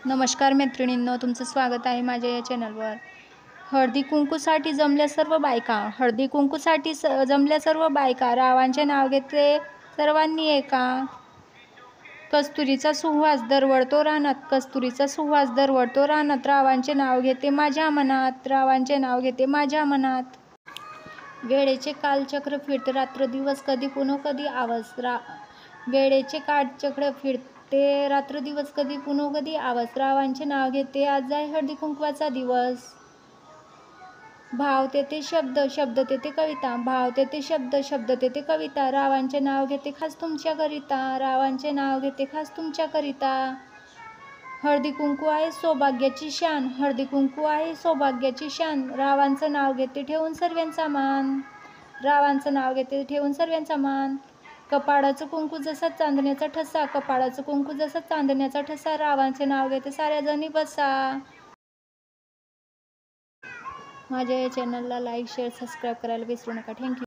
नमस्कार मैत्रिणींनो, तुमचं स्वागत आहे माझ्या या चॅनलवर। हळदी कुंकूसाठी जमल्या सर्व बायका, हळदी कुंकूसाठी जमल्या सर्व बायका, रावांचे नाव घेते सर्वांनी एका। कस्तुरीचा सुवास दरवळतो रानात, कस्तुरीचा सुवास दरवळतो रानात, रावांचे नाव घेते माझ्या मनात, रावांचे नाव घेते माझ्या मनात। वेळेचे कालचक्र फिरते रात्र दिवस कधी पुन्हा कधी आवाज, वेळेचे कालचक्र फिरते रात्र दिवस कधी पुन्हा कधी आवाज, रावांचे नाव घेते आज आहे हळदी कुंकवाचा दिवस। भाव तेथे शब्द, शब्द तेथे कविता, भाव तेथे शब्द, शब्द तेथे कविता, रावांचे नाव घेते खास तुमच्याकरिता, रावांचे नाव घेते खास तुमच्याकरिता। हळदी कुंकू आहे सौभाग्याची शान, हळदी कुंकू आहे सौभाग्याची शान, रावांचं नाव घेते ठेवून सर्वांचा मान, रावांचं नाव घेते ठेवून सर्वांचा मान। कपाळाचं कुंकू जसा चांदण्याचा ठसा, कपाळाचं कुंकू जसा चांदण्याचा ठसा, रावांचे नाव घेते साऱ्या जणी बसा। माझ्या या चॅनलला लाईक, शेअर, सबस्क्राईब करायला विसरू नका। थँक्यू।